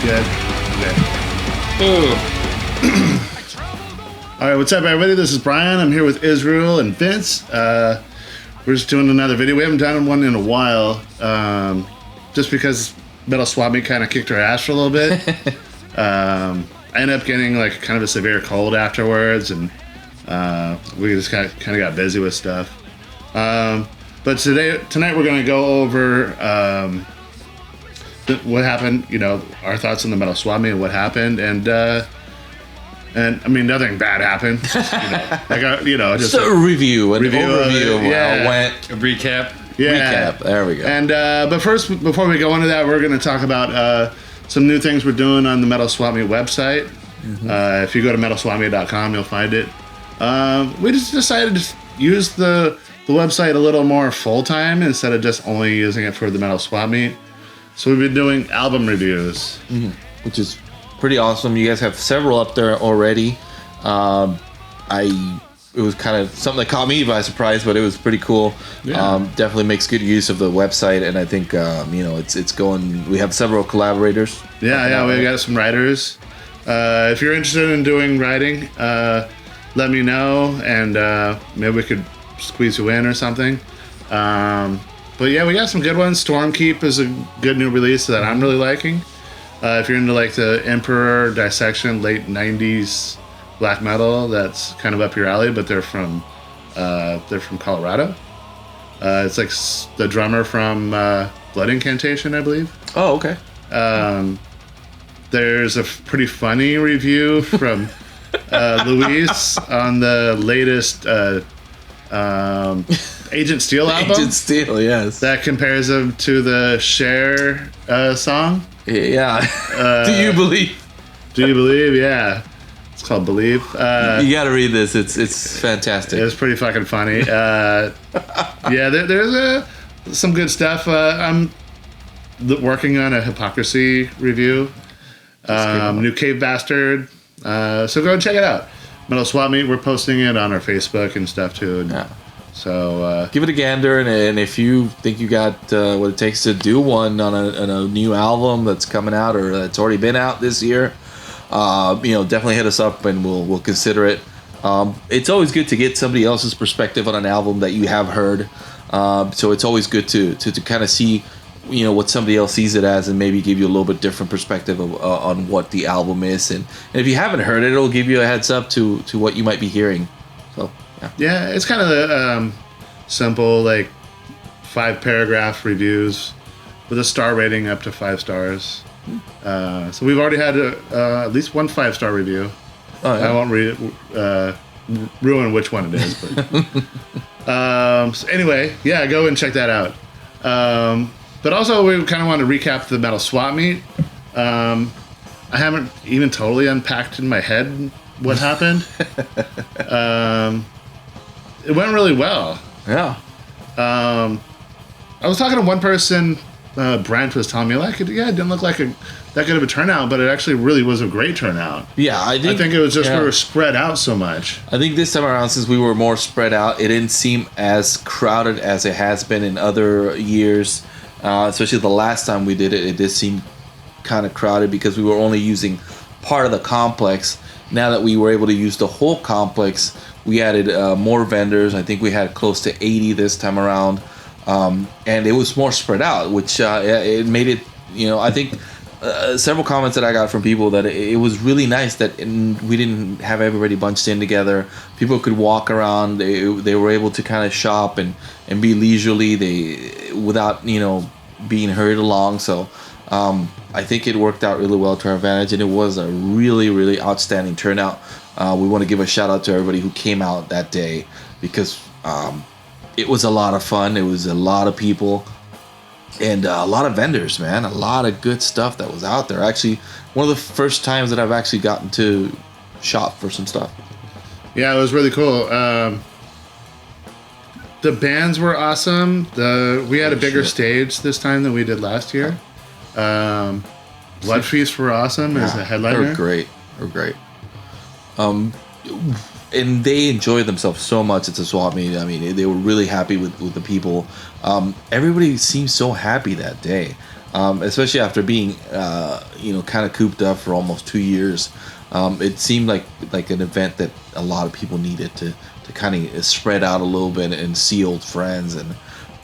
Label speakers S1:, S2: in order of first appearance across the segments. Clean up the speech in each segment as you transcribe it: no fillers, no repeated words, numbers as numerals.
S1: Good. Okay.
S2: Ooh.
S1: All right, what's up, everybody? This is Brian. I'm here with Israel and Vince. We're just doing another video. We haven't done one in a while, just because Metal Swap Meet kind of kicked our ass for a little bit. I ended up getting like kind of a severe cold afterwards, and we just kind of got busy with stuff. But tonight we're going to go over what happened. You know, our thoughts on the Metal Swap Meet and what happened, and I mean, nothing bad happened. Just
S2: a review, an overview of how
S1: yeah.
S2: it went.
S3: A recap.
S1: Yeah.
S2: Recap. There we go.
S1: And but first, before we go into that, we're going to talk about some new things we're doing on the Metal Swap Meet website. Mm-hmm. If you go to metalswapmeet.com, you'll find it. We just decided to use the website a little more full time instead of just only using it for the Metal Swap Meet. So we've been doing album reviews,
S2: which is pretty awesome. You guys have several up there already. It was kind of something that caught me by surprise, but it was pretty cool. Yeah. Definitely makes good use of the website, and I think it's going. We have several collaborators.
S1: Yeah, we got some writers. If you're interested in doing writing, let me know, and maybe we could squeeze you in or something. But yeah, we got some good ones. Stormkeep is a good new release that I'm really liking. If you're into like the Emperor Dissection late 90s black metal, that's kind of up your alley, but they're from Colorado. It's like the drummer from Blood Incantation, I believe.
S2: Oh, okay.
S1: There's a pretty funny review from Luis on the latest Agent Steel album.
S2: Agent Steel, yes.
S1: That compares them to the Cher song.
S2: Yeah. Do you believe?
S1: Do you believe? Yeah. It's called Believe.
S2: You got to read this. It's fantastic.
S1: It's pretty fucking funny. Yeah, there's some good stuff. I'm working on a Hypocrisy review. New Cave Bastard. So go and check it out. Metal Swap Meet. We're posting it on our Facebook and stuff too. And
S2: yeah.
S1: So
S2: give it a gander, and if you think you got what it takes to do one on a new album that's coming out or that's already been out this year, definitely hit us up and we'll consider it. It's always good to get somebody else's perspective on an album that you have heard. So it's always good to kind of see what somebody else sees it as and maybe give you a little bit different perspective on what the album is. And if you haven't heard it, it'll give you a heads up to what you might be hearing. So.
S1: Yeah, it's kind of the simple, like 5-paragraph reviews with a star rating up to 5 stars. So we've already had at least one 5-star review. Oh, yeah. I won't ruin which one it is. But so anyway, yeah, go and check that out. But also, we kind of want to recap the Metal Swap Meet. I haven't even totally unpacked in my head what happened. It went really well.
S2: Yeah.
S1: I was talking to one person, Brent was telling me, it didn't look like that good of a turnout, but it actually really was a great turnout.
S2: Yeah, I think
S1: it was just we were spread out so much.
S2: I think this time around, since we were more spread out, it didn't seem as crowded as it has been in other years. Especially the last time we did it, it did seem kind of crowded because we were only using part of the complex. Now that we were able to use the whole complex, we added more vendors. I think we had close to 80 this time around. And it was more spread out, which it made it, I think several comments that I got from people that it was really nice that we didn't have everybody bunched in together. People could walk around. They were able to kind of shop and be leisurely without, being hurried along. So I think it worked out really well to our advantage, and it was a really, really outstanding turnout. We want to give a shout out to everybody who came out that day because it was a lot of fun. It was a lot of people and a lot of vendors, man. A lot of good stuff that was out there. Actually, one of the first times that I've actually gotten to shop for some stuff.
S1: Yeah, it was really cool. The bands were awesome. We had a bigger stage this time than we did last year. Blood Feast were awesome as a headliner.
S2: They're great. And they enjoyed themselves so much at the swap meet. I mean, they were really happy with the people. Everybody seemed so happy that day. especially after being kind of cooped up for almost 2 years. It seemed like an event that a lot of people needed to kind of spread out a little bit and see old friends. And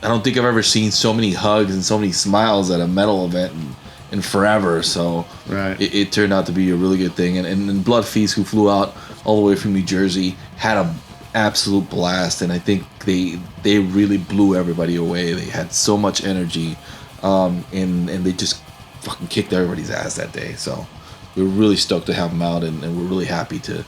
S2: I don't think I've ever seen so many hugs and so many smiles at a metal event in forever. So it turned out to be a really good thing. And Blood Feast, who flew out all the way from New Jersey, had an absolute blast. And I think they really blew everybody away. They had so much energy, and they just fucking kicked everybody's ass that day. So we're really stoked to have them out, and we're really happy to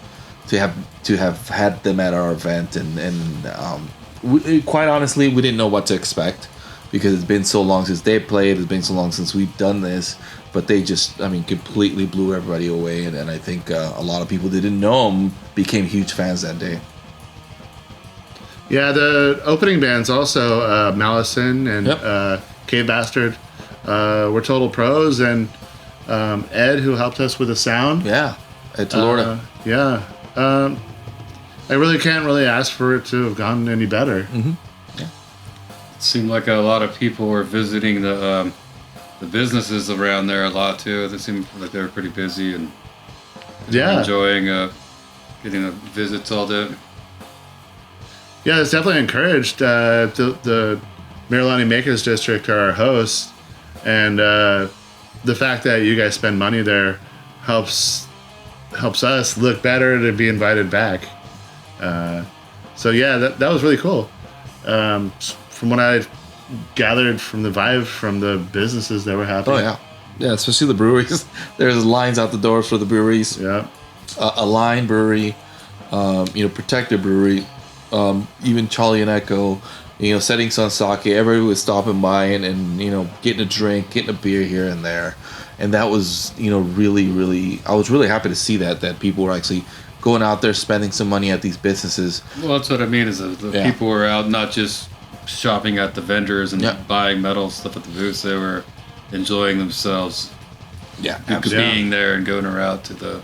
S2: have had them at our event. And quite honestly, we didn't know what to expect, because it's been so long since they played. It's been so long since we've done this. But they just, completely blew everybody away. And I think a lot of people that didn't know them became huge fans that day.
S1: Yeah, the opening bands also, Malison and K Bastard, were total pros. And Ed, who helped us with the sound.
S2: Yeah, Ed Talorda.
S1: I really can't ask for it to have gone any better.
S2: Mm-hmm. Yeah.
S3: It seemed like a lot of people were visiting the businesses around there a lot too. They seemed like they were pretty busy and enjoying getting the visits all day.
S1: Yeah, it's definitely encouraged. The Marilani Makers District are our hosts, and the fact that you guys spend money there helps us look better to be invited back. So yeah, that was really cool. From what I gathered from the vibe from the businesses that were happening.
S2: Oh yeah, especially the breweries. There's lines out the doors for the breweries.
S1: Yeah,
S2: Align Brewery, Protector Brewery, even Charlie and Echo. Setting Sun Sake. Everybody was stopping by and getting a drink, getting a beer here and there. And that was, really, really, I was really happy to see that people were actually going out there, spending some money at these businesses.
S3: Well, that's what I mean, is the people were out not just shopping at the vendors and buying metal stuff at the booths. They were enjoying themselves.
S2: Yeah,
S3: being there and going around to the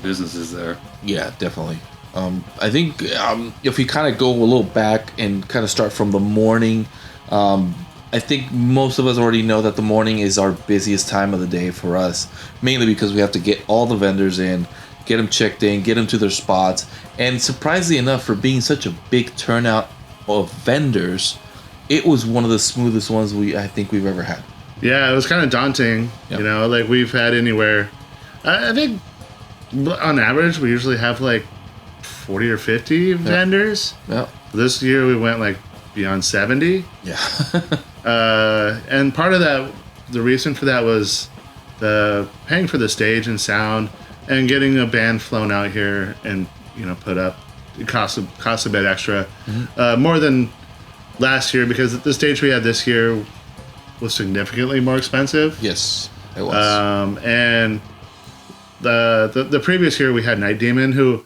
S3: businesses there.
S2: Yeah, definitely. I think if we kind of go a little back and kind of start from the morning, I think most of us already know that the morning is our busiest time of the day for us, mainly because we have to get all the vendors in, get them checked in, get them to their spots. And surprisingly enough, for being such a big turnout of vendors, it was one of the smoothest ones I think we've ever had.
S1: Yeah, it was kind of daunting. Yep. We've had anywhere, I think on average, we usually have 40 or 50 vendors.
S2: Yeah.
S1: This year we went beyond 70.
S2: Yeah.
S1: And part of that, the reason for that was the paying for the stage and sound and getting a band flown out here and put up. It costs a bit extra, more than last year, because the stage we had this year was significantly more expensive.
S2: Yes, it was.
S1: And the previous year we had Night Demon, who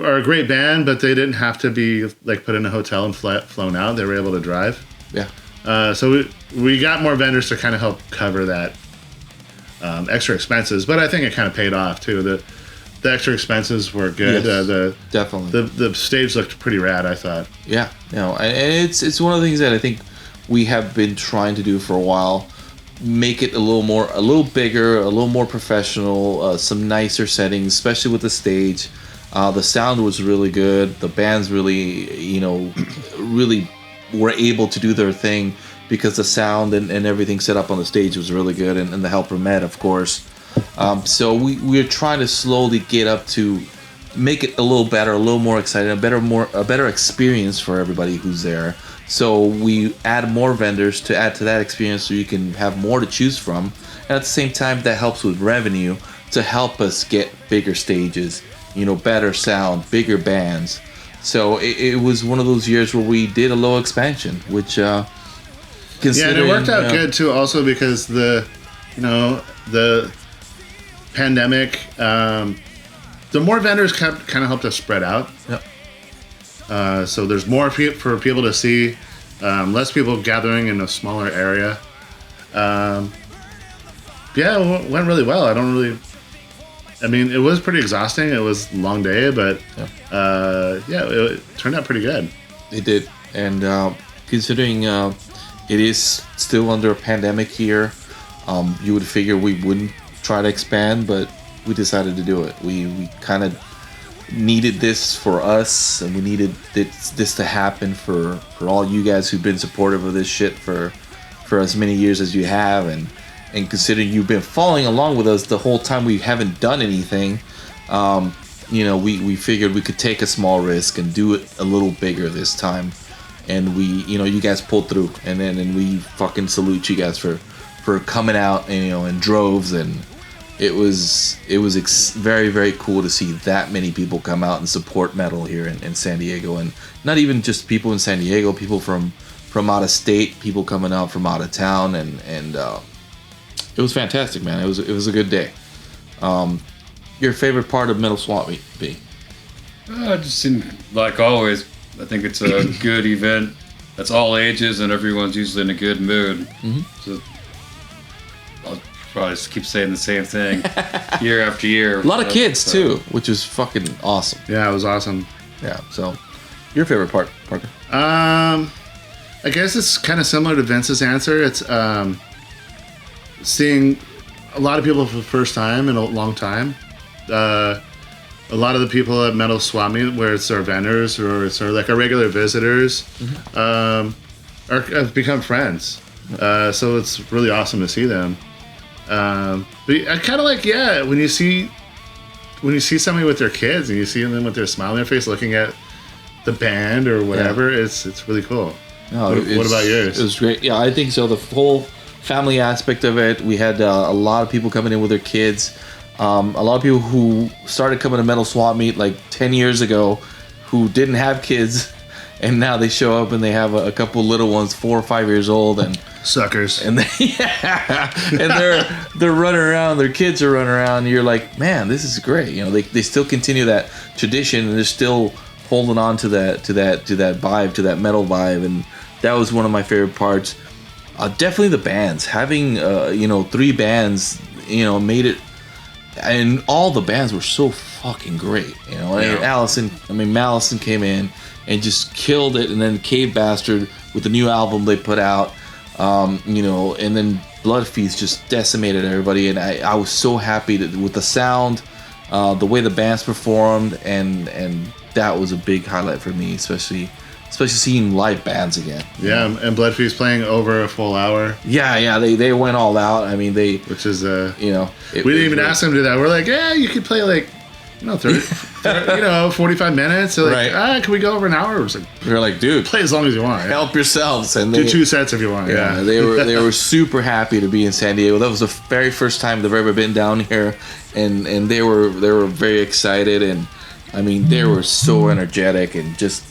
S1: are a great band, but they didn't have to be put in a hotel and flown out. They were able to drive.
S2: Yeah.
S1: So we got more vendors to kind of help cover that extra expenses, but I think it kind of paid off too. The extra expenses were good.
S2: Yes, definitely.
S1: The stage looked pretty rad, I thought.
S2: Yeah. And it's one of the things that I think we have been trying to do for a while. Make it a little bigger, a little more professional, some nicer settings, especially with the stage. The sound was really good. The bands really, really were able to do their thing because the sound and everything set up on the stage was really good, and the help from Ed, of course. So we're trying to slowly get up to make it a little better, a little more exciting, a better experience for everybody who's there. So we add more vendors to add to that experience, so you can have more to choose from, and at the same time that helps with revenue to help us get bigger stages, better sound, bigger bands. So it was one of those years where we did a low expansion, which and
S1: it worked out good too, also because the pandemic, the more vendors kind of helped us spread out.
S2: Yep.
S1: So there's more for people to see, less people gathering in a smaller area. It went really well. It was pretty exhausting. It was a long day, but it turned out pretty good.
S2: It did. And considering it is still under a pandemic here. You would figure we wouldn't try to expand, but we decided to do it. We kind of needed this for us, and we needed this to happen for all you guys who've been supportive of this shit for as many years as you have, and considering you've been following along with us the whole time we haven't done anything, we figured we could take a small risk and do it a little bigger this time, and you guys pulled through, and we fucking salute you guys for coming out, in droves, and it was very, very cool to see that many people come out and support metal here in San Diego, and not even just people in San Diego, people from out of state, people coming out from out of town, and it was fantastic, man. It was a good day. Your favorite part of Metal Swap Meet, B?
S3: Just seemed like always. I think it's a good event. That's all ages, and everyone's usually in a good mood. Mm-hmm. So I'll probably just keep saying the same thing year after year.
S2: A lot of kids too, which is fucking awesome.
S1: Yeah, it was awesome.
S2: Yeah. So, your favorite part, Parker?
S1: I guess it's kind of similar to Vince's answer. It's seeing a lot of people for the first time in a long time. A lot of the people at Metal Swap Meet, where it's our vendors or it's our regular visitors, have become friends. So it's really awesome to see them. But I kind of when you see somebody with their kids and you see them with their smile on their face looking at the band or whatever, it's really cool.
S2: No,
S1: what about yours?
S2: It was great. Yeah, I think so. The whole family aspect of it, we had a lot of people coming in with their kids. A lot of people who started coming to Metal Swap Meet 10 years ago who didn't have kids, and now they show up and they have a couple little ones, 4 or 5 years old, and
S1: suckers.
S2: And they're running around. Their kids are running around. And you're like, man, this is great. They still continue that tradition, and they're still holding on to that vibe, to that metal vibe, and that was one of my favorite parts. Definitely the bands. Having 3 bands, made it, and all the bands were so fucking great. Mallison came in and just killed it, and then Cave Bastard with the new album they put out, and then Blood Feast just decimated everybody, and I was so happy with the sound, the way the bands performed, and that was a big highlight for me, especially seeing live bands again.
S1: Yeah, and Blood Feast playing over a full hour.
S2: Yeah, they went all out. I mean,
S1: which is
S2: we
S1: didn't even ask them to do that. We're like, yeah, you could play 30 45 minutes. So can we go over an hour?
S2: We're like, dude,
S1: play as long as you want.
S2: Help yourselves, and
S1: do 2 sets if you want. Yeah,
S2: they were super happy to be in San Diego. That was the very first time they've ever been down here, and they were very excited, and I mean, they were so energetic and just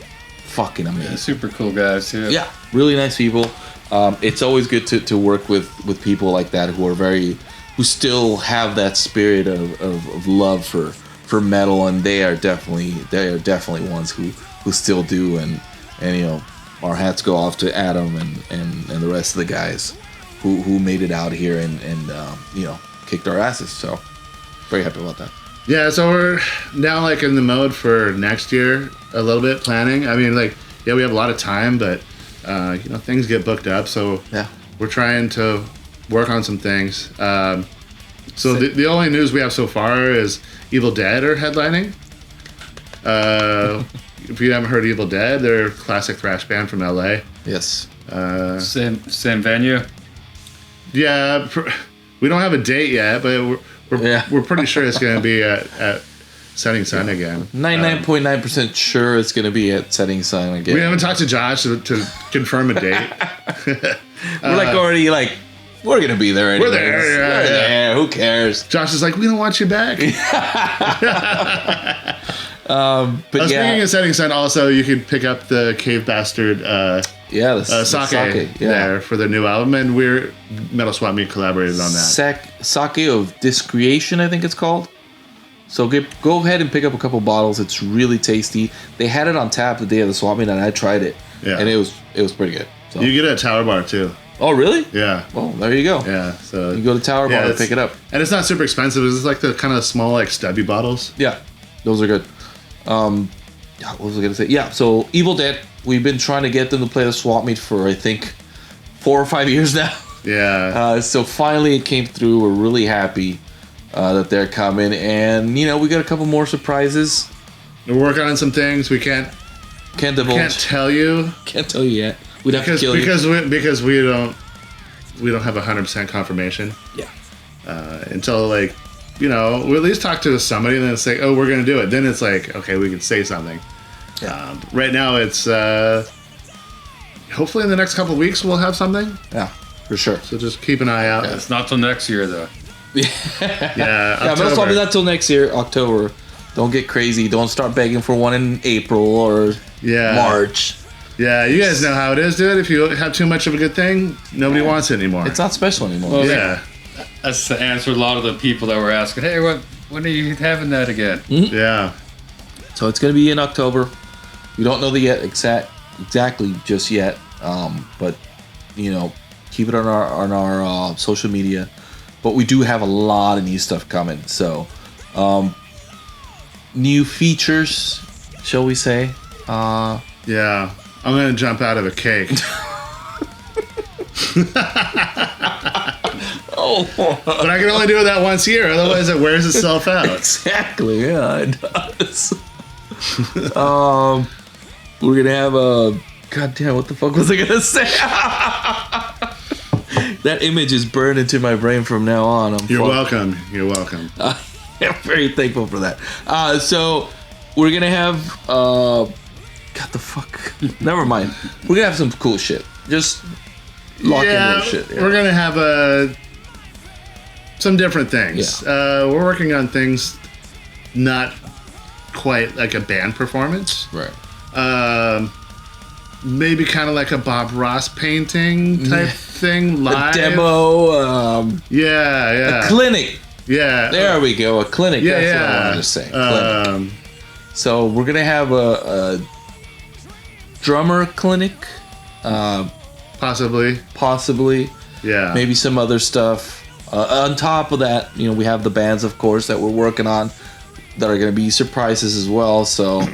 S2: fucking amazing.
S3: Yeah, super cool guys too.
S2: Yeah, really nice people. It's always good to work with people like that who still have that spirit of love for metal, and they are definitely ones who still do, and our hats go off to Adam and the rest of the guys who made it out here and kicked our asses. So very happy about that.
S1: Yeah, so we're now in the mode for next year a little bit, planning. I mean, we have a lot of time, but things get booked up, so we're trying to work on some things. So the only news we have so far is Evil Dead are headlining. If you haven't heard Evil Dead, they're a classic thrash band from LA.
S2: Yes.
S3: Same venue.
S1: Yeah, we don't have a date yet, but we're pretty sure it's going to be at Setting Sun again.
S2: 99.9% sure it's going to be at Setting Sun again.
S1: We haven't talked to Josh to confirm a date.
S2: We're we're going to be there anyways.
S1: We're there.
S2: Yeah. Who cares?
S1: Josh is like, we don't want you back. Speaking of Setting Sun, also, you can pick up the Cave Bastard sake there for their new album, and we're Metal Swap Meet collaborated on that.
S2: Sake of Discretion, I think it's called. So go ahead and pick up a couple bottles. It's really tasty. They had it on tap the day of the swap meet, and I tried it, and it was pretty good. So.
S1: You get it at Tower Bar too.
S2: Oh, really?
S1: Yeah.
S2: Well, there you go.
S1: Yeah. So
S2: you go to Tower Bar and pick it up,
S1: and it's not super expensive. It's the kind of small stubby bottles.
S2: Yeah, those are good. What was I gonna say? Yeah. So Evil Dead, we've been trying to get them to play the swap meet for I think 4 or 5 years now.
S1: Yeah.
S2: So finally it came through. We're really happy that they're coming. And, we got a couple more surprises.
S1: We're working on some things we can't
S2: divulge.
S1: Can't tell you.
S2: Can't tell you yet. We'd have to kill you.
S1: Because we don't have 100% confirmation.
S2: Yeah.
S1: Until we at least talk to somebody and then it's like, oh, we're gonna do it. Then it's like, okay, we can say something.
S2: Yeah.
S1: Right now, it's hopefully in the next couple of weeks we'll have something.
S2: Yeah, for sure.
S1: So just keep an eye out.
S3: Yeah, it's not till next year though.
S2: Yeah, most probably not till next year, October. Don't get crazy. Don't start begging for one in April or March.
S1: Yeah, you guys know how it is, dude. If you have too much of a good thing, nobody wants it anymore.
S2: It's not special anymore.
S3: Well,
S1: yeah.
S3: That's the answer. A lot of the people that were asking, hey, when are you having that again?
S2: Mm-hmm.
S1: Yeah.
S2: So it's going to be in October. We don't know the exactly just yet, but keep it on our social media. But we do have a lot of new stuff coming. So new features, shall we say?
S1: Yeah. I'm gonna jump out of a cake. But I can only do it that once a year, otherwise it wears itself out.
S2: Exactly, yeah, it does. We're gonna have a goddamn. What the fuck was I gonna say? That image is burned into my brain from now on.
S1: You're welcome. You're welcome.
S2: I'm very thankful for that. So we're gonna have. God the fuck. Never mind. We're gonna have some cool shit. Just lock in that shit. Yeah.
S1: We're gonna have some different things.
S2: Yeah.
S1: We're working on things not quite like a band performance.
S2: Right.
S1: Maybe kind of like a Bob Ross painting type thing live.
S2: A demo.
S1: Yeah.
S2: A clinic.
S1: Yeah.
S2: There we go. A clinic.
S1: Yeah,
S2: That's what I wanted to say. Clinic. So we're gonna have a drummer clinic.
S1: Possibly. Yeah.
S2: Maybe some other stuff. On top of that, we have the bands, of course, that we're working on that are going to be surprises as well. So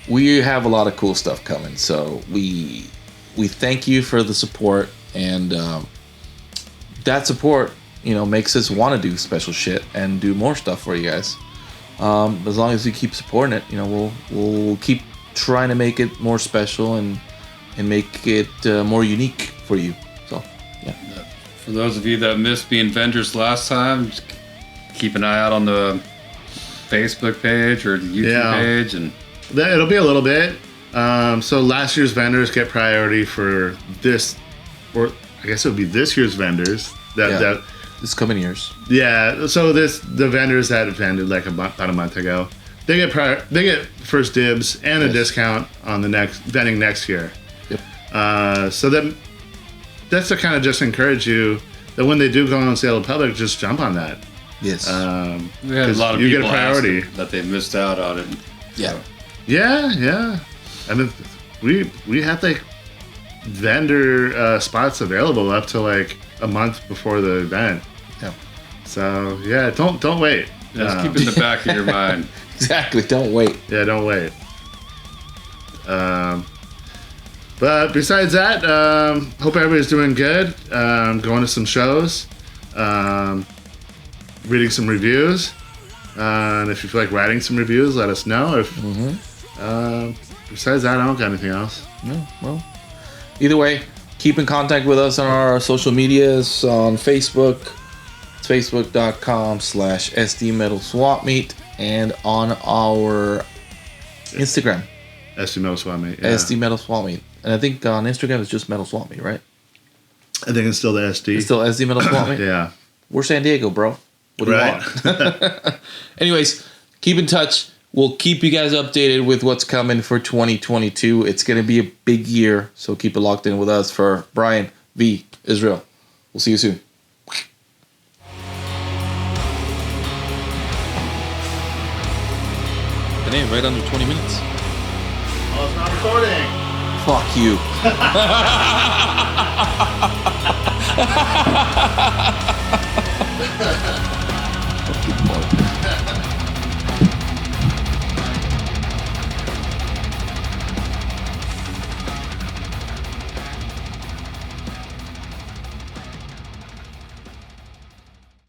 S2: we have a lot of cool stuff coming. So we thank you for the support, and that support, makes us want to do special shit and do more stuff for you guys. As long as you keep supporting it, we'll keep trying to make it more special and make it more unique for you. So, yeah.
S3: For those of you that missed being vendors last time, just keep an eye out on the Facebook page or the YouTube page, and
S1: it'll be a little bit. So last year's vendors get priority for this, or I guess it would be this year's vendors. That
S2: this coming years.
S1: Yeah. So the vendors that vended about a month ago, they get first dibs and a discount on the next vending next year.
S2: Yep.
S1: So that's to kind of just encourage you that when they do go on sale to public, just jump on that.
S2: Yes.
S3: We had a lot of
S1: you
S3: people
S1: get a priority
S3: that they missed out on it.
S2: Yeah.
S1: Yeah. I mean, we have vendor spots available up to a month before the event.
S2: Yeah.
S1: So yeah, don't wait.
S3: Just keep it in the back of your mind.
S2: Exactly. Don't wait.
S1: Yeah, don't wait. But besides that, hope everybody's doing good. Going to some shows, reading some reviews, and if you feel like writing some reviews, let us know. Besides that, I don't got anything else.
S2: No, well, either way, keep in contact with us on our social medias on Facebook. It's facebook.com/SD Metal Swap Meet, and on our Instagram.
S1: SD Metal Swap Meet. Yeah.
S2: SD Metal Swap Meet. And I think on Instagram it's just Metal Swap Meet, right?
S1: I think it's still the SD.
S2: It's still SD Metal Swap Meet?
S1: Yeah.
S2: We're San Diego, bro. What do you want? Anyways, keep in touch. We'll keep you guys updated with what's coming for 2022. It's going to be a big year, so keep it locked in with us. For Brian, V, Israel. We'll see you soon. Damn, right under 20 minutes.
S1: Oh, it's not recording.
S2: Fuck you.